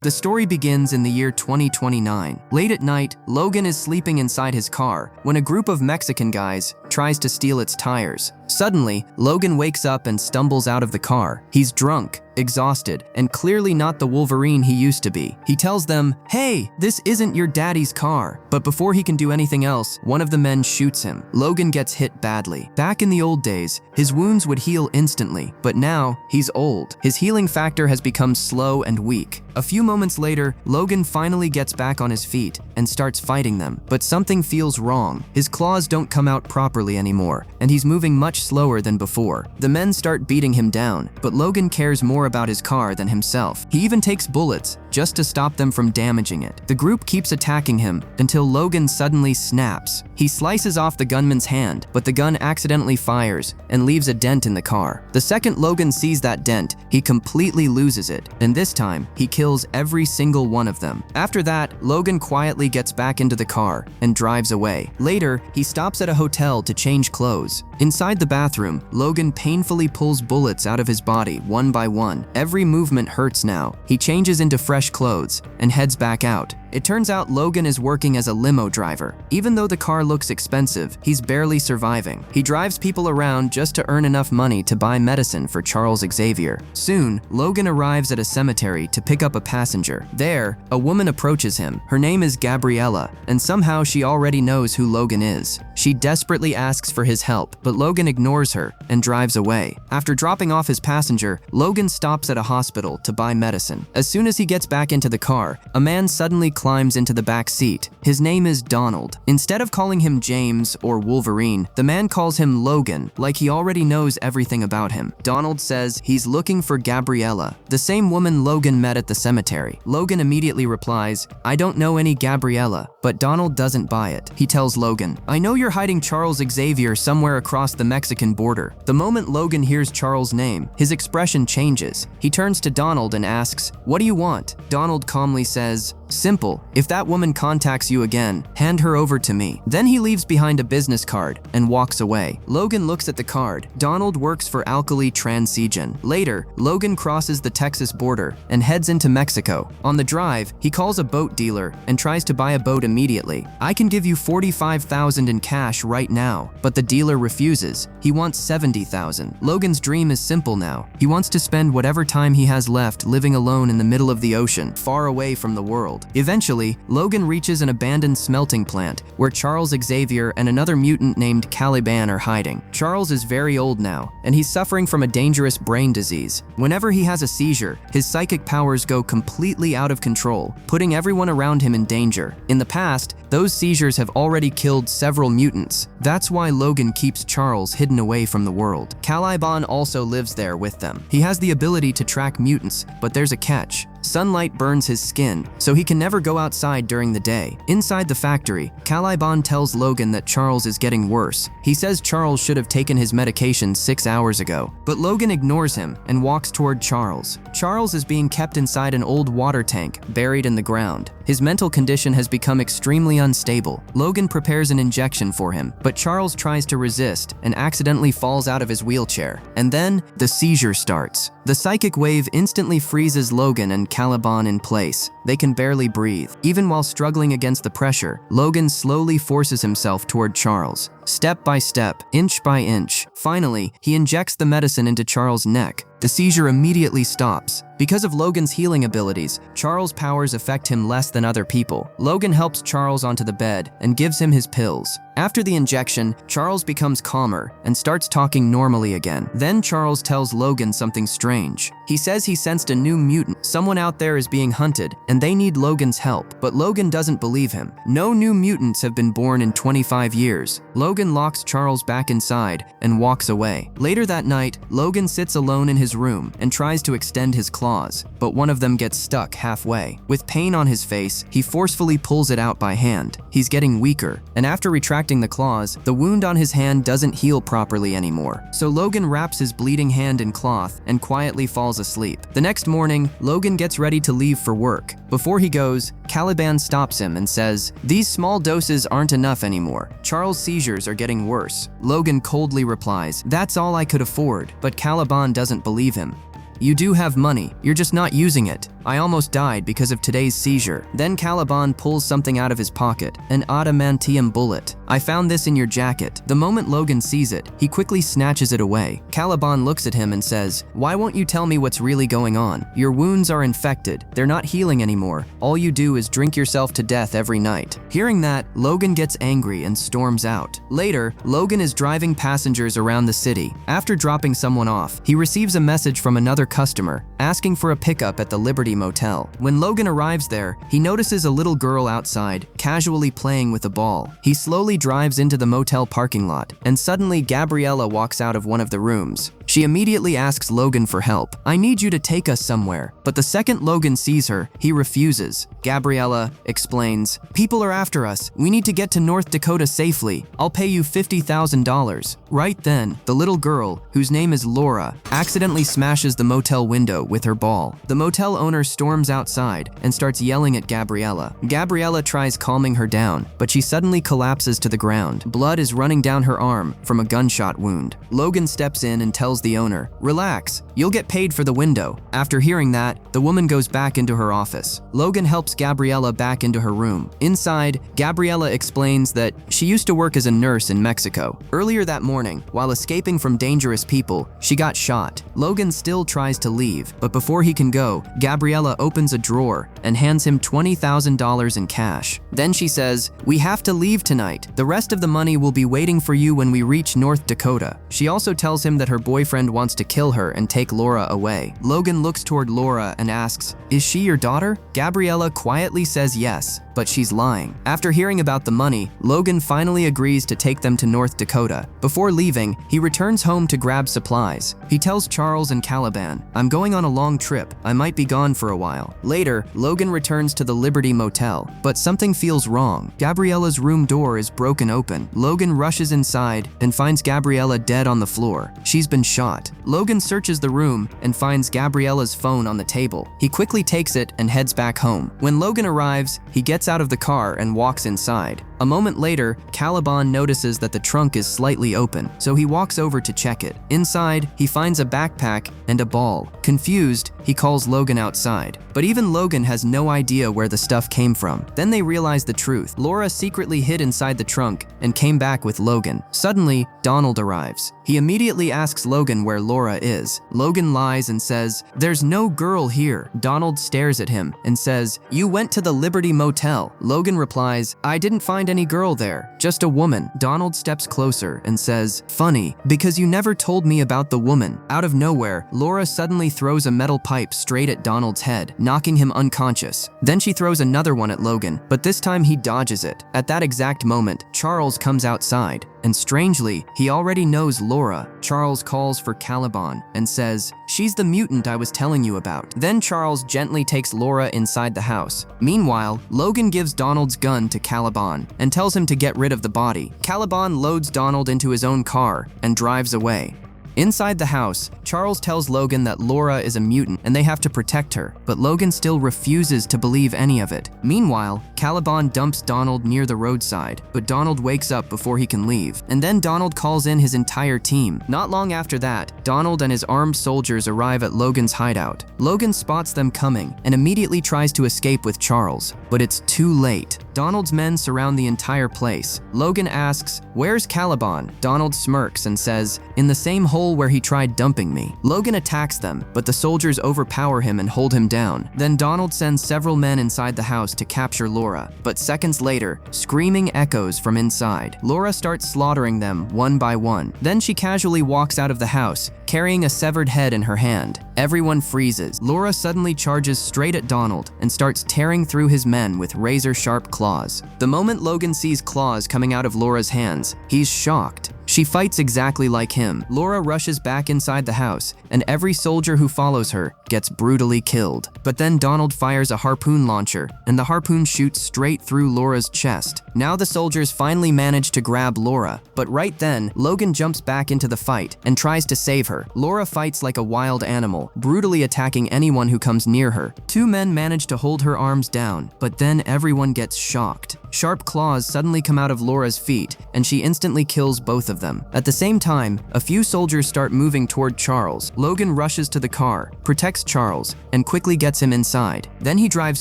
The story begins in the year 2029. Late at night, Logan is sleeping inside his car when a group of Mexican guys tries to steal its tires. Suddenly, Logan wakes up and stumbles out of the car. He's drunk, exhausted, and clearly not the Wolverine he used to be. He tells them, "Hey, this isn't your daddy's car." But before he can do anything else, one of the men shoots him. Logan gets hit badly. Back in the old days, his wounds would heal instantly, but now he's old. His healing factor has become slow and weak. A few moments later, Logan finally gets back on his feet and starts fighting them, but something feels wrong. His claws don't come out properly anymore, and he's moving much slower than before. The men start beating him down, but Logan cares more about his car than himself. He even takes bullets just to stop them from damaging it. The group keeps attacking him until Logan suddenly snaps. He slices off the gunman's hand, but the gun accidentally fires and leaves a dent in the car. The second Logan sees that dent, he completely loses it, and this time, he kills every single one of them. After that, Logan quietly gets back into the car and drives away. Later, he stops at a hotel to change clothes. Inside the bathroom, Logan painfully pulls bullets out of his body one by one. Every movement hurts now. He changes into fresh clothes and heads back out. It turns out Logan is working as a limo driver. Even though the car looks expensive, he's barely surviving. He drives people around just to earn enough money to buy medicine for Charles Xavier. Soon, Logan arrives at a cemetery to pick up a passenger. There, a woman approaches him. Her name is Gabriella, and somehow she already knows who Logan is. She desperately asks for his help, but Logan ignores her and drives away. After dropping off his passenger, Logan stops at a hospital to buy medicine. As soon as he gets back into the car, a man suddenly climbs into the back seat. His name is Donald. Instead of calling him James or Wolverine, the man calls him Logan, like he already knows everything about him. Donald says he's looking for Gabriella, the same woman Logan met at the cemetery. Logan immediately replies, "I don't know any Gabriella," but Donald doesn't buy it. He tells Logan, "I know you're hiding Charles Xavier somewhere across the Mexican border." The moment Logan hears Charles' name, his expression changes. He turns to Donald and asks, "What do you want?" Donald calmly says, "Simple. If that woman contacts you again, hand her over to me." Then he leaves behind a business card and walks away. Logan looks at the card. Donald works for Alkali Transegen. Later, Logan crosses the Texas border and heads into Mexico. On the drive, he calls a boat dealer and tries to buy a boat immediately. "I can give you $45,000 in cash right now," but the dealer refuses. He wants $70,000. Logan's dream is simple now. He wants to spend whatever time he has left living alone in the middle of the ocean, far away from the world. Eventually, Logan reaches an abandoned smelting plant where Charles Xavier and another mutant named Caliban are hiding. Charles is very old now, and he's suffering from a dangerous brain disease. Whenever he has a seizure, his psychic powers go completely out of control, putting everyone around him in danger. In the past, those seizures have already killed several mutants. That's why Logan keeps Charles hidden away from the world. Caliban also lives there with them. He has the ability to track mutants, but there's a catch. Sunlight burns his skin, so he can never go outside during the day. Inside the factory, Caliban tells Logan that Charles is getting worse. He says Charles should have taken his medication 6 hours ago, but Logan ignores him and walks toward Charles. Charles is being kept inside an old water tank, buried in the ground. His mental condition has become extremely unstable. Logan prepares an injection for him, but Charles tries to resist and accidentally falls out of his wheelchair. And then, the seizure starts. The psychic wave instantly freezes Logan and Caliban in place. They can barely breathe. Even while struggling against the pressure, Logan slowly forces himself toward Charles. Step by step, inch by inch. Finally, he injects the medicine into Charles' neck. The seizure immediately stops. Because of Logan's healing abilities, Charles' powers affect him less than other people. Logan helps Charles onto the bed and gives him his pills. After the injection, Charles becomes calmer and starts talking normally again. Then Charles tells Logan something strange. He says he sensed a new mutant. Someone out there is being hunted, and they need Logan's help. But Logan doesn't believe him. No new mutants have been born in 25 years. Logan locks Charles back inside and walks away. Later that night, Logan sits alone in his room and tries to extend his claws, but one of them gets stuck halfway. With pain on his face, he forcefully pulls it out by hand. He's getting weaker, and after retracting the claws, the wound on his hand doesn't heal properly anymore. So Logan wraps his bleeding hand in cloth and quietly falls asleep. The next morning, Logan gets ready to leave for work. Before he goes, Caliban stops him and says, "These small doses aren't enough anymore. Charles' seizures are getting worse." Logan coldly replies, "That's all I could afford," but Caliban doesn't believe him. "You do have money, you're just not using it. I almost died because of today's seizure. Then Caliban pulls something out of his pocket, an adamantium bullet. I found this in your jacket. The moment Logan sees it, he quickly snatches it away. Caliban looks at him and says, why won't you tell me what's really going on? Your wounds are infected. They're not healing anymore. All you do is drink yourself to death every night. Hearing that, Logan gets angry and storms out. Later, Logan is driving passengers around the city. After dropping someone off, he receives a message from another customer asking for a pickup at the Liberty Motel. When Logan arrives there, he notices a little girl outside, casually playing with a ball. He slowly drives into the motel parking lot, and suddenly Gabriella walks out of one of the rooms. She immediately asks Logan for help. I need you to take us somewhere. But the second Logan sees her, he refuses. Gabriella explains, people are after us. We need to get to North Dakota safely. I'll pay you $50,000. Right then, the little girl, whose name is Laura, accidentally smashes the motel window with her ball. The motel owner storms outside and starts yelling at Gabriella. Gabriella tries calming her down, but she suddenly collapses to the ground. Blood is running down her arm from a gunshot wound. Logan steps in and tells the owner, relax, you'll get paid for the window. After hearing that, the woman goes back into her office. Logan helps Gabriella back into her room. Inside, Gabriella explains that she used to work as a nurse in Mexico. Earlier that morning, while escaping from dangerous people, she got shot. Logan still tries to leave, but before he can go, Gabriella opens a drawer and hands him $20,000 in cash. Then she says, we have to leave tonight. The rest of the money will be waiting for you when we reach North Dakota. She also tells him that her boyfriend wants to kill her and take Laura away. Logan looks toward Laura and asks, is she your daughter? Gabriella quietly says yes, but she's lying. After hearing about the money, Logan finally agrees to take them to North Dakota. Before leaving, he returns home to grab supplies. He tells Charles and Caliban, I'm going on a long trip. I might be gone for a while. Later, Logan returns to the Liberty Motel, but something feels wrong. Gabriella's room door is broken open. Logan rushes inside and finds Gabriella dead on the floor. She's been shot. Logan searches the room and finds Gabriella's phone on the table. He quickly takes it and heads back home. When Logan arrives, he gets out of the car and walks inside. A moment later, Caliban notices that the trunk is slightly open, so he walks over to check it. Inside, he finds a backpack and a ball. Confused, he calls Logan outside. But even Logan has no idea where the stuff came from. Then they realize the truth. Laura secretly hid inside the trunk and came back with Logan. Suddenly, Donald arrives. He immediately asks Logan where Laura is. Logan lies and says, there's no girl here. Donald stares at him and says, you went to the Liberty Motel. Logan replies, I didn't find any girl there, just a woman. Donald steps closer and says, funny, because you never told me about the woman. Out of nowhere, Laura suddenly throws a metal pipe straight at Donald's head, knocking him unconscious. Then she throws another one at Logan, but this time he dodges it. At that exact moment, Charles comes outside, and strangely, he already knows Laura. Charles calls for Caliban and says, she's the mutant I was telling you about. Then Charles gently takes Laura inside the house. Meanwhile, Logan gives Donald's gun to Caliban and tells him to get rid of the body. Caliban loads Donald into his own car and drives away. Inside the house, Charles tells Logan that Laura is a mutant and they have to protect her, but Logan still refuses to believe any of it. Meanwhile, Caliban dumps Donald near the roadside, but Donald wakes up before he can leave. And then Donald calls in his entire team. Not long after that, Donald and his armed soldiers arrive at Logan's hideout. Logan spots them coming and immediately tries to escape with Charles, but it's too late. Donald's men surround the entire place. Logan asks, where's Caliban? Donald smirks and says, in the same hole where he tried dumping me. Logan attacks them, but the soldiers overpower him and hold him down. Then Donald sends several men inside the house to capture Laura, but seconds later, screaming echoes from inside. Laura starts slaughtering them one by one. Then she casually walks out of the house, carrying a severed head in her hand. Everyone freezes. Laura suddenly charges straight at Donald and starts tearing through his men with razor-sharp claws. The moment Logan sees claws coming out of Laura's hands, he's shocked. She fights exactly like him. Laura rushes back inside the house, and every soldier who follows her gets brutally killed. But then Donald fires a harpoon launcher, and the harpoon shoots straight through Laura's chest. Now the soldiers finally manage to grab Laura, but right then, Logan jumps back into the fight and tries to save her. Laura fights like a wild animal, brutally attacking anyone who comes near her. Two men manage to hold her arms down, but then everyone gets shocked. Sharp claws suddenly come out of Laura's feet, and she instantly kills both of them. At the same time, a few soldiers start moving toward Charles. Logan rushes to the car, protects Charles, and quickly gets him inside. Then he drives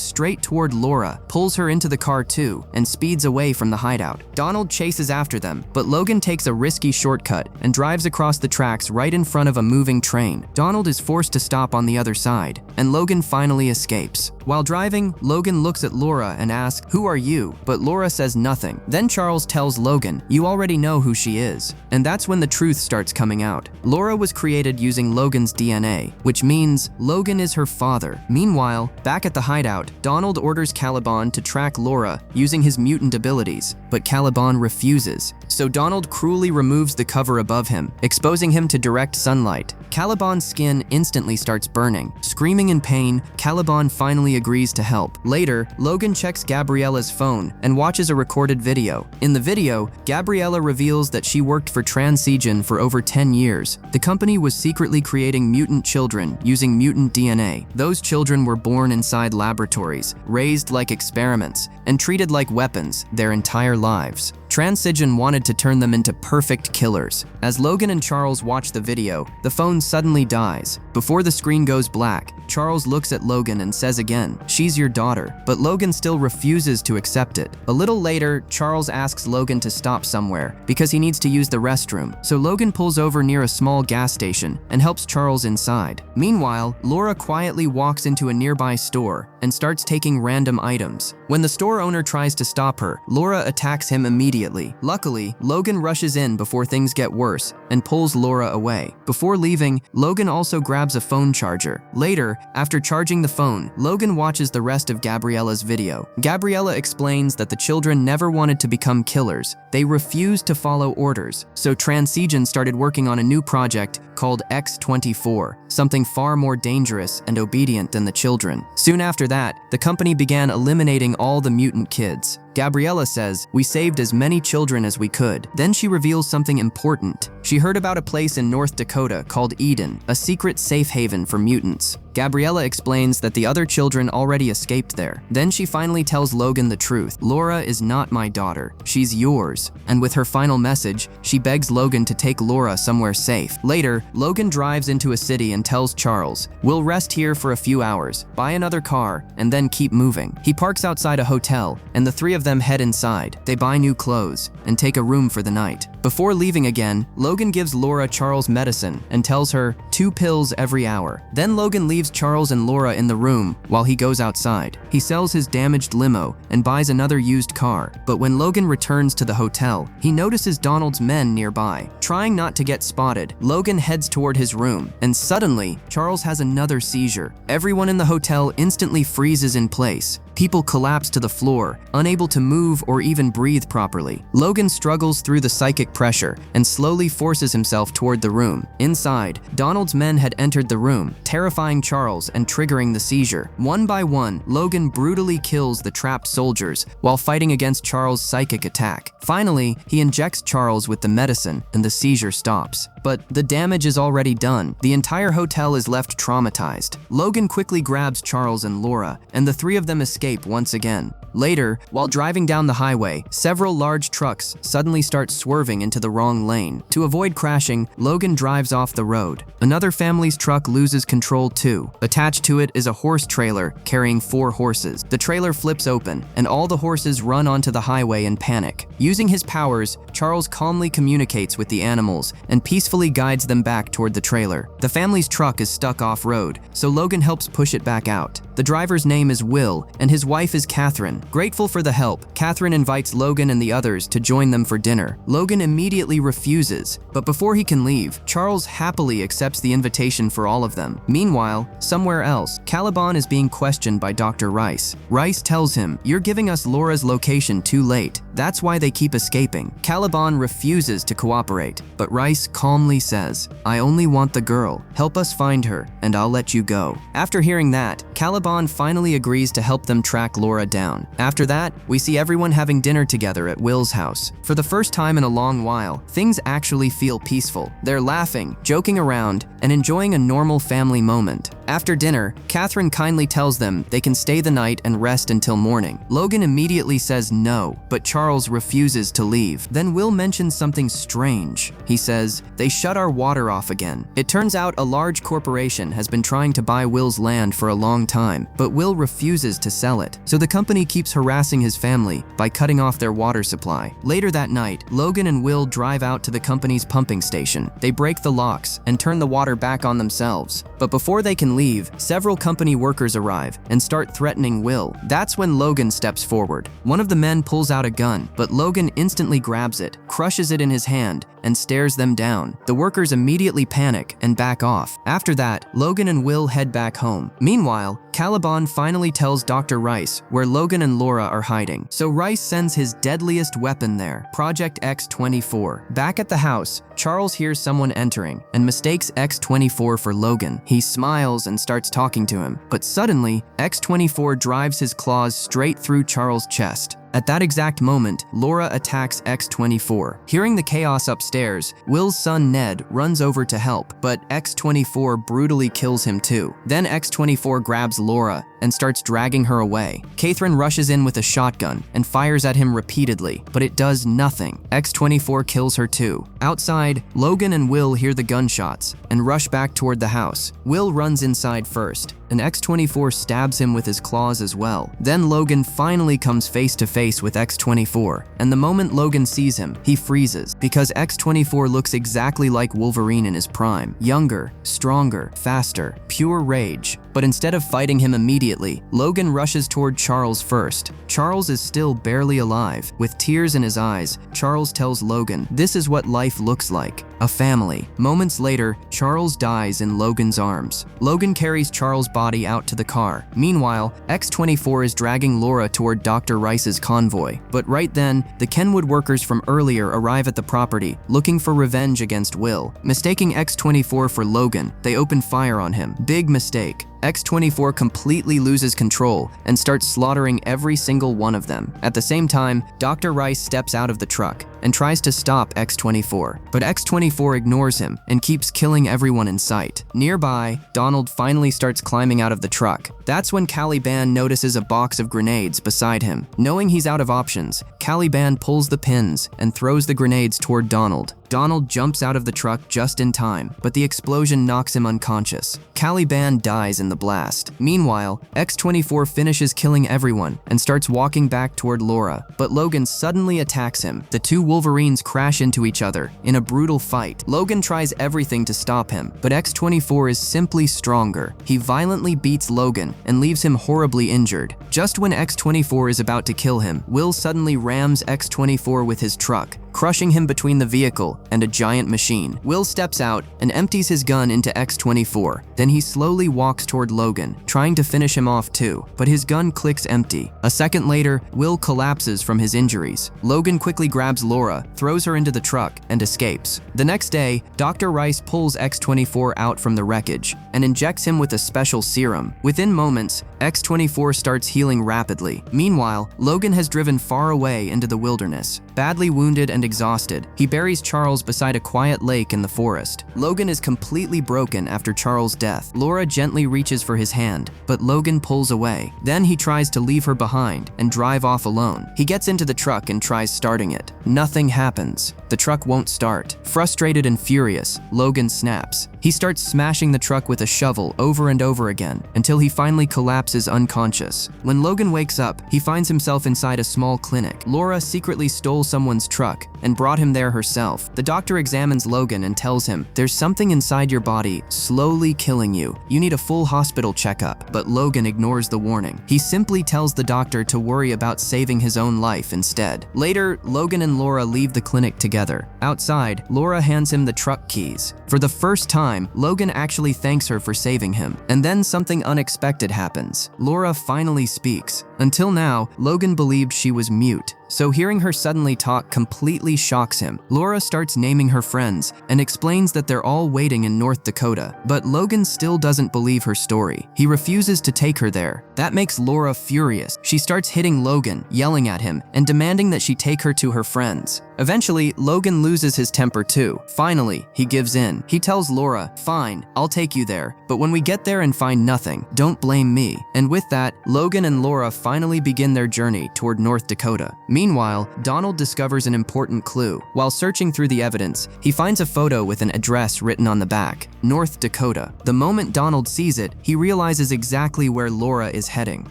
straight toward Laura, pulls her into the car too, and speeds away from the hideout. Donald chases after them, but Logan takes a risky shortcut and drives across the tracks right in front of a moving train. Donald is forced to stop on the other side, and Logan finally escapes. While driving, Logan looks at Laura and asks, "Who are you?" But Laura says nothing. Then Charles tells Logan, "You already know who she is." And that's when the truth starts coming out. Laura was created using Logan's DNA, which means Logan is her father. Meanwhile, back at the hideout, Donald orders Caliban to track Laura using his mutant abilities, but Caliban refuses. So Donald cruelly removes the cover above him, exposing him to direct sunlight. Caliban's skin instantly starts burning. Screaming in pain, Caliban finally agrees to help. Later, Logan checks Gabriella's phone and watches a recorded video. In the video, Gabriella reveals that she worked for Transigen for over 10 years. The company was secretly creating mutant children using mutant DNA. Those children were born inside laboratories, raised like experiments, and treated like weapons their entire lives. Transigen wanted to turn them into perfect killers. As Logan and Charles watch the video, the phone suddenly dies. Before the screen goes black, Charles looks at Logan and says again, "She's your daughter," but Logan still refuses to accept it. A little later, Charles asks Logan to stop somewhere because he needs to use the restroom. So Logan pulls over near a small gas station and helps Charles inside. Meanwhile, Laura quietly walks into a nearby store and starts taking random items. When the store owner tries to stop her, Laura attacks him immediately. Luckily, Logan rushes in before things get worse and pulls Laura away. Before leaving, Logan also grabs a phone charger. Later, after charging the phone, Logan watches the rest of Gabriella's video. Gabriella explains that the children never wanted to become killers. They refused to follow orders. So Transigen started working on a new project called X-24, something far more dangerous and obedient than the children. Soon after that, the company began eliminating all the mutant kids. Gabriella says, "We saved as many children as we could." Then she reveals something important. She heard about a place in North Dakota called Eden, a secret safe haven for mutants. Gabriella explains that the other children already escaped there. Then she finally tells Logan the truth. "Laura is not my daughter. She's yours." And with her final message, she begs Logan to take Laura somewhere safe. Later, Logan drives into a city and tells Charles, "We'll rest here for a few hours, buy another car, and then keep moving." He parks outside a hotel, and the three of them head inside. They buy new clothes and take a room for the night. Before leaving again, Logan gives Laura Charles medicine and tells her 2 pills every hour. Then Logan leaves Charles and Laura in the room while he goes outside. He sells his damaged limo and buys another used car. But when Logan returns to the hotel, he notices Donald's men nearby. Trying not to get spotted, Logan heads toward his room, and suddenly, Charles has another seizure. Everyone in the hotel instantly freezes in place. People collapse to the floor, unable to move or even breathe properly. Logan struggles through the psychic pressure and slowly forces himself toward the room. Inside, Donald's men had entered the room, terrifying Charles and triggering the seizure. One by one, Logan brutally kills the trapped soldiers while fighting against Charles' psychic attack. Finally, he injects Charles with the medicine and the seizure stops. But the damage is already done. The entire hotel is left traumatized. Logan quickly grabs Charles and Laura, and the three of them escape once again. Later, while driving down the highway, several large trucks suddenly start swerving into the wrong lane. To avoid crashing, Logan drives off the road. Another family's truck loses control too. Attached to it is a horse trailer carrying 4 horses. The trailer flips open, and all the horses run onto the highway in panic. Using his powers, Charles calmly communicates with the animals and peacefully guides them back toward the trailer. The family's truck is stuck off-road, so Logan helps push it back out. The driver's name is Will, and his wife is Catherine. Grateful for the help, Catherine invites Logan and the others to join them for dinner. Logan immediately refuses, but before he can leave, Charles happily accepts the invitation for all of them. Meanwhile, somewhere else, Caliban is being questioned by Dr. Rice. Rice tells him, "You're giving us Laura's location too late. That's why they keep escaping." Caliban refuses to cooperate, but Rice calmly says, "I only want the girl. Help us find her, and I'll let you go." After hearing that, Caliban finally agrees to help them them track Laura down. After that, we see everyone having dinner together at Will's house. For the first time in a long while, things actually feel peaceful. They're laughing, joking around, and enjoying a normal family moment. After dinner, Catherine kindly tells them they can stay the night and rest until morning. Logan immediately says no, but Charles refuses to leave. Then Will mentions something strange. He says, "They shut our water off again." It turns out a large corporation has been trying to buy Will's land for a long time, but Will refuses to sell it. So the company keeps harassing his family by cutting off their water supply. Later that night, Logan and Will drive out to the company's pumping station. They break the locks and turn the water back on themselves. But before they can leave, several company workers arrive and start threatening Will. That's when Logan steps forward. One of the men pulls out a gun, but Logan instantly grabs it, crushes it in his hand, and stares them down. The workers immediately panic and back off. After that, Logan and Will head back home. Meanwhile, Caliban finally tells Dr. Rice where Logan and Laura are hiding. So Rice sends his deadliest weapon there, Project X-24. Back at the house, Charles hears someone entering and mistakes X-24 for Logan. He smiles and starts talking to him, but suddenly, X-24 drives his claws straight through Charles' chest. At that exact moment, Laura attacks X-24. Hearing the chaos upstairs, Will's son Ned runs over to help, but X-24 brutally kills him too. Then X-24 grabs Laura and starts dragging her away. Catherine rushes in with a shotgun and fires at him repeatedly, but it does nothing. X-24 kills her too. Outside, Logan and Will hear the gunshots and rush back toward the house. Will runs inside first, and X-24 stabs him with his claws as well. Then Logan finally comes face to face with X-24, and the moment Logan sees him, he freezes, because X-24 looks exactly like Wolverine in his prime. Younger, stronger, faster, pure rage. But instead of fighting him immediately, Logan rushes toward Charles first. Charles is still barely alive. With tears in his eyes, Charles tells Logan, "This is what life looks like. A family." Moments later, Charles dies in Logan's arms. Logan carries Charles' body out to the car. Meanwhile, X-24 is dragging Laura toward Dr. Rice's convoy. But right then, the Kenwood workers from earlier arrive at the property, looking for revenge against Will. Mistaking X-24 for Logan, they open fire on him. Big mistake. X-24 completely loses control and starts slaughtering every single one of them. At the same time, Dr. Rice steps out of the truck and tries to stop X-24, but X-24 ignores him and keeps killing everyone in sight. Nearby, Donald finally starts climbing out of the truck. That's when Caliban notices a box of grenades beside him. Knowing he's out of options, Caliban pulls the pins and throws the grenades toward Donald. Donald jumps out of the truck just in time, but the explosion knocks him unconscious. Caliban dies in the blast. Meanwhile, X-24 finishes killing everyone and starts walking back toward Laura, but Logan suddenly attacks him. The two Wolverines crash into each other in a brutal fight. Logan tries everything to stop him, but X-24 is simply stronger. He violently beats Logan and leaves him horribly injured. Just when X-24 is about to kill him, Will suddenly rams X-24 with his truck, crushing him between the vehicle and a giant machine. Will steps out and empties his gun into X-24. Then he slowly walks toward Logan, trying to finish him off too, but his gun clicks empty. A second later, Will collapses from his injuries. Logan quickly grabs Laura, throws her into the truck, and escapes. The next day, Dr. Rice pulls X-24 out from the wreckage and injects him with a special serum. Within moments, X-24 starts healing rapidly. Meanwhile, Logan has driven far away into the wilderness. Badly wounded and exhausted, he buries Charles beside a quiet lake in the forest. Logan is completely broken after Charles' death. Laura gently reaches for his hand, but Logan pulls away. Then he tries to leave her behind and drive off alone. He gets into the truck and tries starting it. Nothing happens. The truck won't start. Frustrated and furious, Logan snaps. He starts smashing the truck with a shovel over and over again until he finally collapses unconscious. When Logan wakes up, he finds himself inside a small clinic. Laura secretly stole someone's truck and brought him there herself. The doctor examines Logan and tells him, "There's something inside your body slowly killing you. You need a full hospital checkup." But Logan ignores the warning. He simply tells the doctor to worry about saving his own life instead. Later, Logan and Laura leave the clinic together. Outside, Laura hands him the truck keys. For the first time, time, Logan actually thanks her for saving him. And then something unexpected happens. Laura finally speaks. Until now, Logan believed she was mute, so hearing her suddenly talk completely shocks him. Laura starts naming her friends and explains that they're all waiting in North Dakota, but Logan still doesn't believe her story. He refuses to take her there. That makes Laura furious. She starts hitting Logan, yelling at him, and demanding that she take her to her friends. Eventually, Logan loses his temper too. Finally, he gives in. He tells Laura, "Fine, I'll take you there, but when we get there and find nothing, don't blame me." And with that, Logan and Laura finally begin their journey toward North Dakota. Meanwhile, Donald discovers an important clue. While searching through the evidence, he finds a photo with an address written on the back, North Dakota. The moment Donald sees it, he realizes exactly where Laura is heading.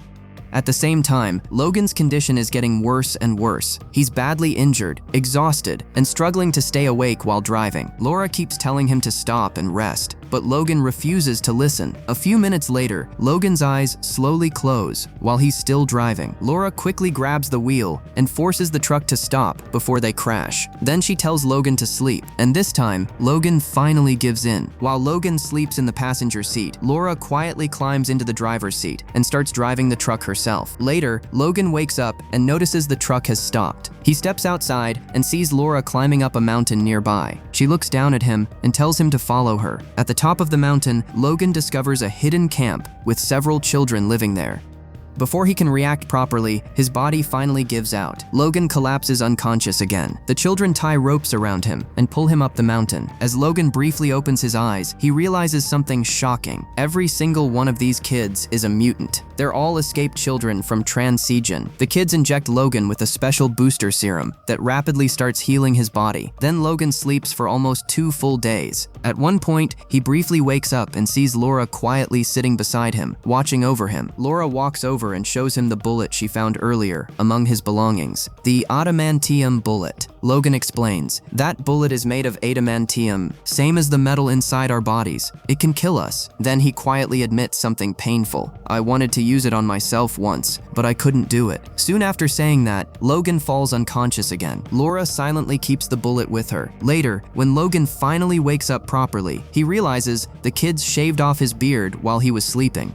At the same time, Logan's condition is getting worse and worse. He's badly injured, exhausted, and struggling to stay awake while driving. Laura keeps telling him to stop and rest, but Logan refuses to listen. A few minutes later, Logan's eyes slowly close while he's still driving. Laura quickly grabs the wheel and forces the truck to stop before they crash. Then she tells Logan to sleep, and this time, Logan finally gives in. While Logan sleeps in the passenger seat, Laura quietly climbs into the driver's seat and starts driving the truck herself. Later, Logan wakes up and notices the truck has stopped. He steps outside and sees Laura climbing up a mountain nearby. She looks down at him and tells him to follow her. At the top of the mountain, Logan discovers a hidden camp with several children living there. Before he can react properly, his body finally gives out. Logan collapses unconscious again. The children tie ropes around him and pull him up the mountain. As Logan briefly opens his eyes, he realizes something shocking. Every single one of these kids is a mutant. They're all escaped children from Transigen. The kids inject Logan with a special booster serum that rapidly starts healing his body. Then Logan sleeps for almost 2 full days. At one point, he briefly wakes up and sees Laura quietly sitting beside him, watching over him. Laura walks over and shows him the bullet she found earlier among his belongings. The adamantium bullet. Logan explains, "That bullet is made of adamantium, same as the metal inside our bodies. It can kill us." Then he quietly admits something painful. "I wanted to use it on myself once, but I couldn't do it." Soon after saying that, Logan falls unconscious again. Laura silently keeps the bullet with her. Later, when Logan finally wakes up properly, he realizes the kids shaved off his beard while he was sleeping.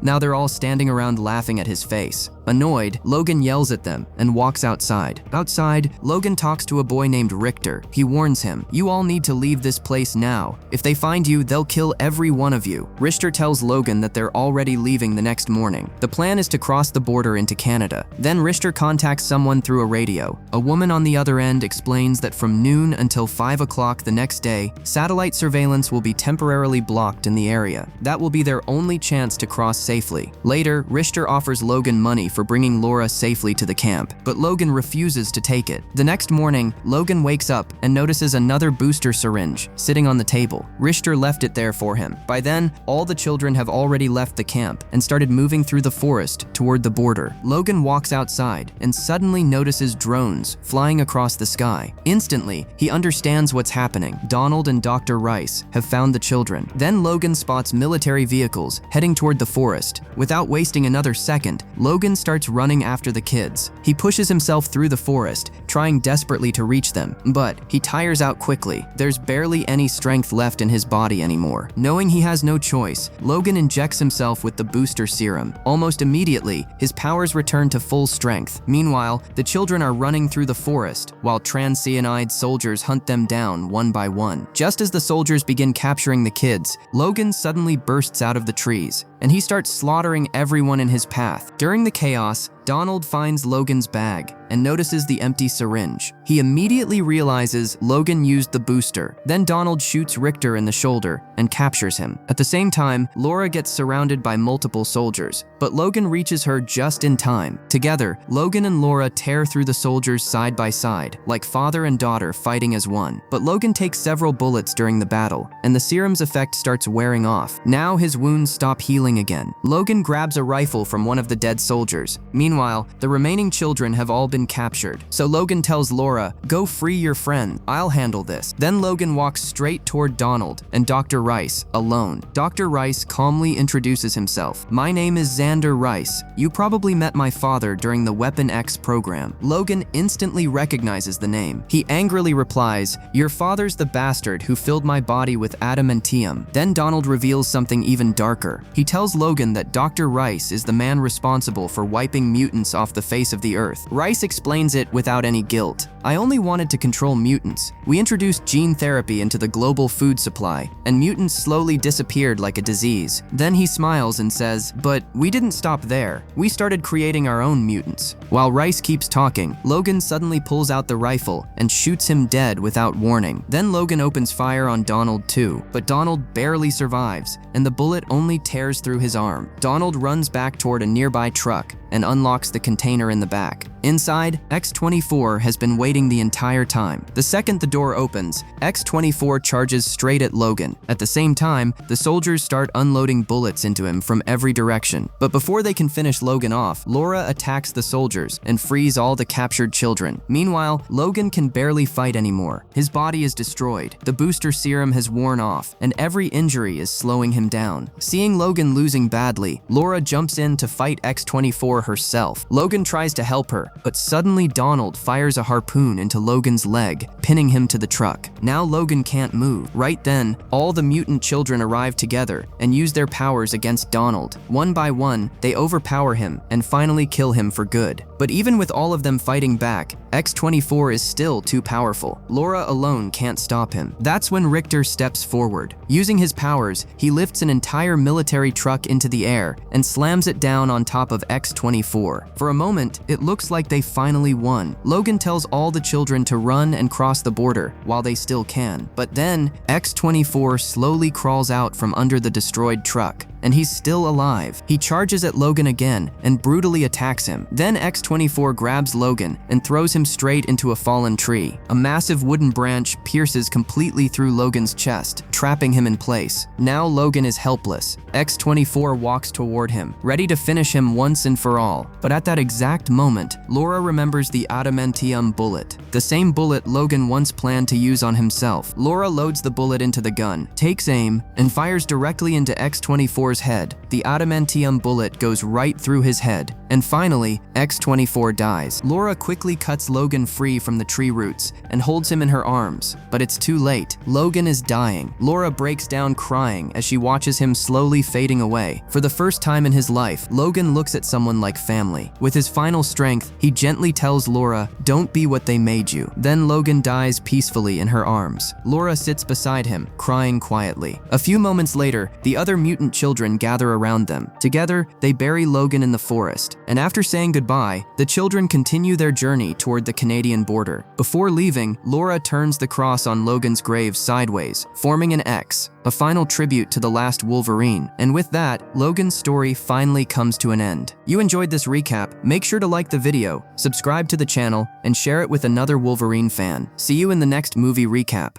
Now they're all standing around laughing at his face. Annoyed, Logan yells at them and walks outside. Outside, Logan talks to a boy named Richter. He warns him, "You all need to leave this place now. If they find you, they'll kill every one of you." Richter tells Logan that they're already leaving the next morning. The plan is to cross the border into Canada. Then Richter contacts someone through a radio. A woman on the other end explains that from noon until 5 o'clock the next day, satellite surveillance will be temporarily blocked in the area. That will be their only chance to cross safely. Later, Richter offers Logan money for bringing Laura safely to the camp, but Logan refuses to take it. The next morning, Logan wakes up and notices another booster syringe sitting on the table. Richter left it there for him. By then, all the children have already left the camp and started moving through the forest toward the border. Logan walks outside and suddenly notices drones flying across the sky. Instantly, he understands what's happening. Donald and Dr. Rice have found the children. Then Logan spots military vehicles heading toward the forest. Without wasting another second, Logan starts running after the kids. He pushes himself through the forest, trying desperately to reach them, but he tires out quickly. There's barely any strength left in his body anymore. Knowing he has no choice, Logan injects himself with the booster serum. Almost immediately, his powers return to full strength. Meanwhile, the children are running through the forest, while transcyanide soldiers hunt them down one by one. Just as the soldiers begin capturing the kids, Logan suddenly bursts out of the trees, and he starts slaughtering everyone in his path. During the chaos, Donald finds Logan's bag and notices the empty syringe. He immediately realizes Logan used the booster. Then Donald shoots Richter in the shoulder and captures him. At the same time, Laura gets surrounded by multiple soldiers, but Logan reaches her just in time. Together, Logan and Laura tear through the soldiers side by side, like father and daughter fighting as one. But Logan takes several bullets during the battle, and the serum's effect starts wearing off. Now his wounds stop healing again. Logan grabs a rifle from one of the dead soldiers. Meanwhile, Meanwhile, the remaining children have all been captured. So Logan tells Laura, "Go free your friend. I'll handle this." Then Logan walks straight toward Donald and Dr. Rice, alone. Dr. Rice calmly introduces himself. "My name is Xander Rice. You probably met my father during the Weapon X program." Logan instantly recognizes the name. He angrily replies, "Your father's the bastard who filled my body with adamantium." Then Donald reveals something even darker. He tells Logan that Dr. Rice is the man responsible for wiping mutants off the face of the earth. Rice explains it without any guilt. "I only wanted to control mutants. We introduced gene therapy into the global food supply, and mutants slowly disappeared like a disease." Then he smiles and says, "But we didn't stop there. We started creating our own mutants." While Rice keeps talking, Logan suddenly pulls out the rifle and shoots him dead without warning. Then Logan opens fire on Donald too, but Donald barely survives, and the bullet only tears through his arm. Donald runs back toward a nearby truck and unlocks the container in the back. Inside, X-24 has been waiting the entire time. The second the door opens, X-24 charges straight at Logan. At the same time, the soldiers start unloading bullets into him from every direction. But before they can finish Logan off, Laura attacks the soldiers and frees all the captured children. Meanwhile, Logan can barely fight anymore. His body is destroyed, the booster serum has worn off, and every injury is slowing him down. Seeing Logan losing badly, Laura jumps in to fight X-24 herself. Logan tries to help her, but suddenly Donald fires a harpoon into Logan's leg, pinning him to the truck. Now Logan can't move. Right then, all the mutant children arrive together and use their powers against Donald. One by one, they overpower him and finally kill him for good. But even with all of them fighting back, X-24 is still too powerful. Laura alone can't stop him. That's when Richter steps forward. Using his powers, he lifts an entire military truck into the air and slams it down on top of X-24. For a moment, it looks like they finally won. Logan tells all the children to run and cross the border while they still can. But then, X-24 slowly crawls out from under the destroyed truck, and he's still alive. He charges at Logan again and brutally attacks him. Then X-24 grabs Logan and throws him straight into a fallen tree. A massive wooden branch pierces completely through Logan's chest, trapping him in place. Now Logan is helpless. X-24 walks toward him, ready to finish him once and for all. But at that exact moment, Laura remembers the adamantium bullet, the same bullet Logan once planned to use on himself. Laura loads the bullet into the gun, takes aim, and fires directly into X-24's head. The adamantium bullet goes right through his head, and finally, X-24 dies. Laura quickly cuts Logan free from the tree roots and holds him in her arms, but it's too late. Logan is dying. Laura breaks down crying as she watches him slowly fading away. For the first time in his life, Logan looks at someone like family. With his final strength, he gently tells Laura, "Don't be what they made you." Then Logan dies peacefully in her arms. Laura sits beside him, crying quietly. A few moments later, the other mutant children gather around them. Together, they bury Logan in the forest, and after saying goodbye, the children continue their journey toward the Canadian border. Before leaving, Laura turns the cross on Logan's grave sideways, forming an X, a final tribute to the last Wolverine. And with that, Logan's story finally comes to an end. You enjoyed this recap? Make sure to like the video, subscribe to the channel, and share it with another Wolverine fan. See you in the next movie recap.